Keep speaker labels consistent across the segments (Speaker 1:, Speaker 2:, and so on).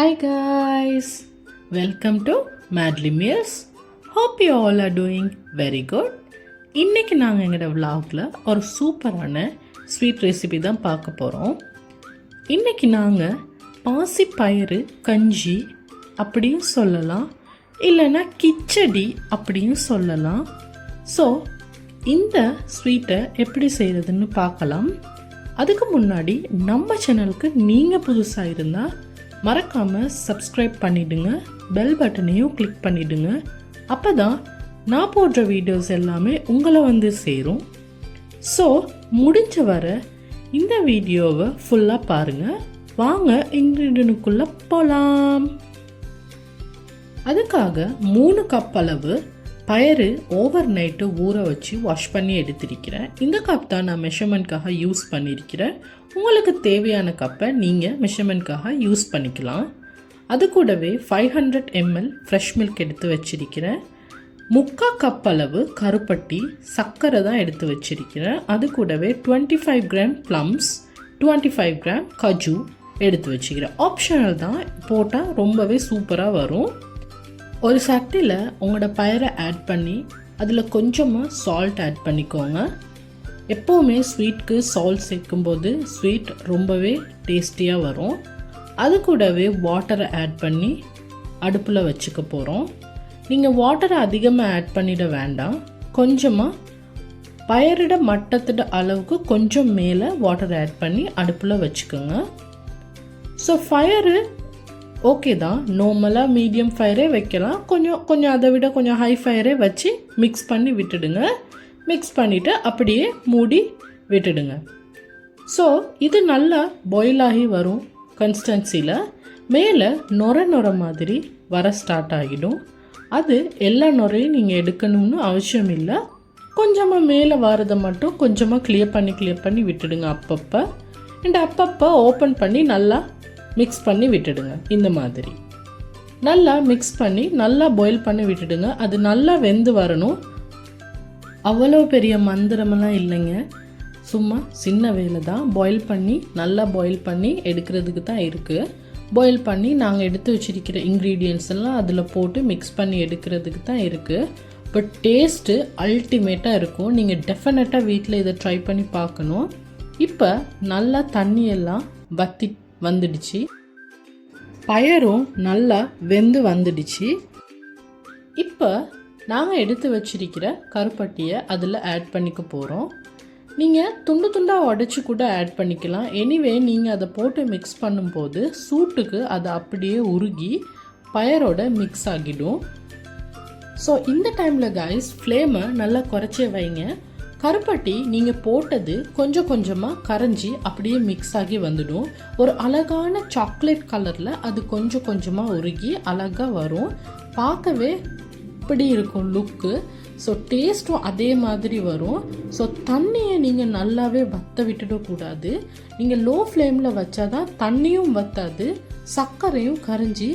Speaker 1: Hi guys, welcome to Madly Meals. Hope you all are doing very good. இன்னைக்கு நாங்கள் எங்களோட vlogல ஒரு சூப்பரான ஸ்வீட் ரெசிபி தான் பார்க்க போகிறோம். இன்னைக்கு நாங்கள் பாசிப்பயிறு கஞ்சி அப்படியும் சொல்லலாம், இல்லைன்னா கிச்சடி அப்படியும் சொல்லலாம். ஸோ இந்த ஸ்வீட்டை எப்படி செய்கிறதுன்னு பார்க்கலாம். அதுக்கு முன்னாடி நம்ம சேனலுக்கு நீங்கள் புதுசாக இருந்தால் மறக்காமல் சப்ஸ்கிரைப் பண்ணிவிடுங்க, பெல் பட்டனையும் கிளிக் பண்ணிவிடுங்க. அப்போ தான் நான் போடுற வீடியோஸ் எல்லாமே உங்களை வந்து சேரும். ஸோ முடிஞ்ச வர இந்த வீடியோவை ஃபுல்லாக பாருங்கள். வாங்க இன்க்ரீடியன்ட்டுக்குள்ளே போகலாம். அதுக்காக 3 கப் அளவு பயறு ஓவர் நைட்டு ஊற வச்சு வாஷ் பண்ணி எடுத்திருக்கிறேன். இந்த கப் தான் நான் மெஷர்மெண்ட்காக யூஸ் பண்ணியிருக்கிறேன். உங்களுக்கு தேவையான கப்பை நீங்கள் மெஷர்மெண்ட்காக யூஸ் பண்ணிக்கலாம். அது கூடவே 500 ml ஃப்ரெஷ் மில்க் எடுத்து வச்சிருக்கிறேன். 3/4 கப் அளவு கருப்பட்டி சர்க்கரை தான் எடுத்து வச்சிருக்கிறேன். அது கூடவே 25 கிராம் ப்ளம்ஸ், 25 கிராம் கஜு எடுத்து வச்சுக்கிறேன். ஆப்ஷனல் தான், போட்டால் ரொம்பவே சூப்பராக வரும். ஒரு சட்டியில் உங்களோட பயரை ஆட் பண்ணி அதில் கொஞ்சமாக சால்ட் ஆட் பண்ணிக்கோங்க. எப்போவுமே ஸ்வீட்க்கு சால்ட் சேர்க்கும்போது ஸ்வீட் ரொம்பவே டேஸ்டியாக வரும். அது கூடவே வாட்டரை ஆட் பண்ணி அடுப்பில் வச்சுக்க போகிறோம். நீங்கள் வாட்டரை அதிகமாக ஆட் பண்ணிட வேண்டாம், கொஞ்சமாக பயரிட மட்டத்திட அளவுக்கு கொஞ்சம் மேலே வாட்டர் ஆட் பண்ணி அடுப்பில் வச்சுக்கோங்க. ஸோ ஃபயரு ஓகே தான், நார்மலாக மீடியம் ஃபயரே வைக்கலாம், கொஞ்சம் அதை விட கொஞ்சம் ஹை ஃபயரே வச்சு மிக்ஸ் பண்ணி விட்டுடுங்க. மிக்ஸ் பண்ணிவிட்டு அப்படியே மூடி விட்டுடுங்க. ஸோ இது நல்லா பாயில் ஆகி வரும் கன்சிஸ்டன்சியில். மேலே நொர மாதிரி வர ஸ்டார்ட் ஆகிடும். அது எல்லா நுரையும் நீங்கள் எடுக்கணும்னு அவசியம் இல்லை, கொஞ்சமாக மேலே வரதை மட்டும் கொஞ்சமாக கிளியர் பண்ணி விட்டுடுங்க அப்பப்போ. அண்ட் அப்பப்போ ஓப்பன் பண்ணி நல்லா மிக்ஸ் பண்ணி விட்டுடுங்க. இந்த மாதிரி நல்லா மிக்ஸ் பண்ணி நல்லா பாயில் பண்ணி விட்டுடுங்க. அது நல்லா வெந்து வரணும். அவ்வளோ பெரிய மந்திரமெல்லாம் இல்லைங்க, சும்மா சின்ன வேலை தான். நல்லா பாயில் பண்ணி எடுக்கிறதுக்கு தான் இருக்குது. பாயில் பண்ணி நாங்கள் எடுத்து வச்சிருக்கிற இன்க்ரீடியன்ட்ஸ் எல்லாம் அதில் போட்டு மிக்ஸ் பண்ணி எடுக்கிறதுக்கு தான் இருக்குது. பட் டேஸ்ட்டு அல்டிமேட்டாக இருக்கும். நீங்கள் டெஃபினட்டாக வீட்டில் இதை ட்ரை பண்ணி பார்க்கணும். இப்போ நல்லா தண்ணியெல்லாம் வற்றி வந்துடுச்சு, பயரும் நல்லா வெந்து வந்துடுச்சு. இப்போ நாங்கள் எடுத்து வச்சிருக்கிற கருப்பட்டியை அதில் ஆட் பண்ணிக்க போகிறோம். நீங்கள் துண்டாக உடச்சி கூட ஆட் பண்ணிக்கலாம். எனிவே நீங்கள் அதை போட்டு மிக்ஸ் பண்ணும்போது சூட்டுக்கு அது அப்படியே உருகி பயரோட மிக்ஸ் ஆகிடும். ஸோ இந்த டைமில் கைஸ் ஃப்ளேமை நல்லா குறைச்சே வைங்க. கருப்பட்டி நீங்கள் போட்டது கொஞ்சமாக கரைஞ்சி அப்படியே மிக்ஸ் ஆகி வந்துடும். ஒரு அழகான சாக்லேட் கலரில் அது கொஞ்சமாக உருகி அழகாக வரும். பார்க்கவே இப்படி இருக்கும் லுக்கு. ஸோ டேஸ்ட்டும் அதே மாதிரி வரும். ஸோ தண்ணியை நீங்கள் நல்லாவே வற்ற விட்டுடக்கூடாது. நீங்கள் லோ ஃப்ளேமில் வச்சாதான் தண்ணியும் வற்றாது, சர்க்கரையும் கரைஞ்சி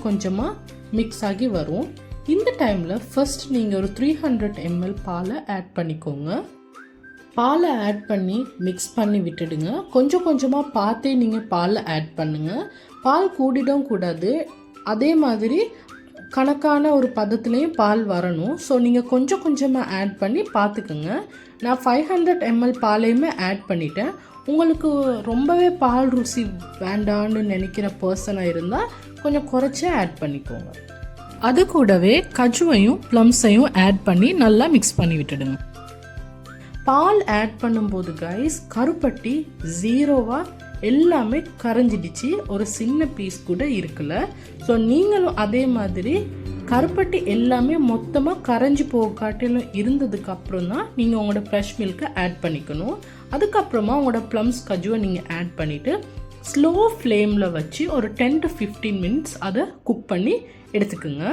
Speaker 1: கொஞ்சமாக மிக்ஸ் ஆகி வரும். இந்த டைமில் ஃபர்ஸ்ட் நீங்கள் ஒரு 300 ml பாலை ஆட் பண்ணிக்கோங்க. பாலை ஆட் பண்ணி மிக்ஸ் பண்ணி விட்டுடுங்க. கொஞ்சமாக பார்த்தே நீங்கள் பாலை ஆட் பண்ணுங்கள். பால் கூடிடும் கூடாது, அதே மாதிரி கணக்கான ஒரு பதத்துலேயும் பால் வரணும். ஸோ நீங்கள் கொஞ்சமாக ஆட் பண்ணி பார்த்துக்குங்க. நான் 500 ml பாலையுமே ஆட் பண்ணிட்டேன். உங்களுக்கு ரொம்பவே பால் ருசி வேண்டான்னு நினைக்கிற பர்சனாக இருந்தால் கொஞ்சம் குறைச்சி ஆட் பண்ணிக்கோங்க. அது கூடவே கஜுவையும் ப்ளம்ஸையும் ஆட் பண்ணி நல்லா மிக்ஸ் பண்ணி விட்டுடுங்க. பால் ஆட் பண்ணும்போது கைஸ் கருப்பட்டி 0 எல்லாமே கரைஞ்சிடுச்சு, ஒரு சின்ன பீஸ் கூட இருக்குல்ல. ஸோ நீங்களும் அதே மாதிரி கருப்பட்டி எல்லாமே மொத்தமாக கரைஞ்சி போகாட்டிலும் இருந்ததுக்கு அப்புறம் தான் நீங்கள் உங்களோட ஃப்ரெஷ் மில்கை ஆட் பண்ணிக்கணும். அதுக்கப்புறமா உங்களோட ப்ளம்ஸ் கஜுவை நீங்கள் ஆட் பண்ணிவிட்டு ஸ்லோ ஃப்ளேமில் வச்சு ஒரு 10 to 15 minutes அதை குக் பண்ணி எடுத்துக்குங்க.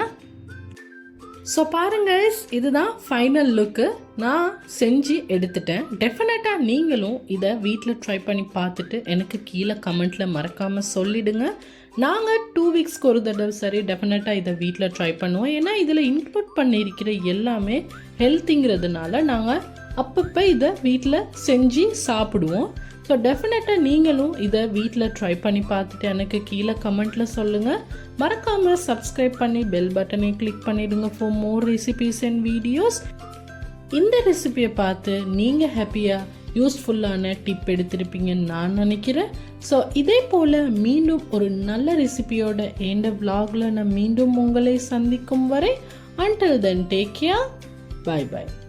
Speaker 1: ஸோ பாருங்க, இதுதான் ஃபைனல் லுக்கு. நான் செஞ்சு எடுத்துட்டேன். டெஃபினட்டாக நீங்களும் இதை வீட்டில் ட்ரை பண்ணி பார்த்துட்டு எனக்கு கீழே கமெண்ட்டில் மறக்காமல் சொல்லிடுங்க. நாங்கள் 2 வீக்ஸ்க்கு ஒரு தடவை சரி டெஃபினட்டாக இதை வீட்டில் ட்ரை பண்ணுவோம். ஏன்னா இதில் இன்க்ளூட் பண்ணியிருக்கிற எல்லாமே ஹெல்த்திங்கிறதுனால நாங்கள் அப்பப்போ இதை வீட்டில் செஞ்சு சாப்பிடுவோம். ஸோ டெஃபினட்டாக நீங்களும் இதை வீட்டில் ட்ரை பண்ணி பார்த்துட்டு எனக்கு கீழே கமெண்ட்டில் சொல்லுங்கள். மறக்காமல் சப்ஸ்கிரைப் பண்ணி பெல் பட்டனை கிளிக் பண்ணிடுங்க for more recipes and videos. இந்த ரெசிபியை பார்த்து நீங்கள் ஹாப்பியாக யூஸ்ஃபுல்லான டிப் எடுத்திருப்பீங்கன்னு நான் நினைக்கிறேன். ஸோ இதே போல் மீண்டும் ஒரு நல்ல ரெசிபியோட எந்த vlogல நான் மீண்டும் உங்களை சந்திக்கும் வரை until then take care. Bye bye.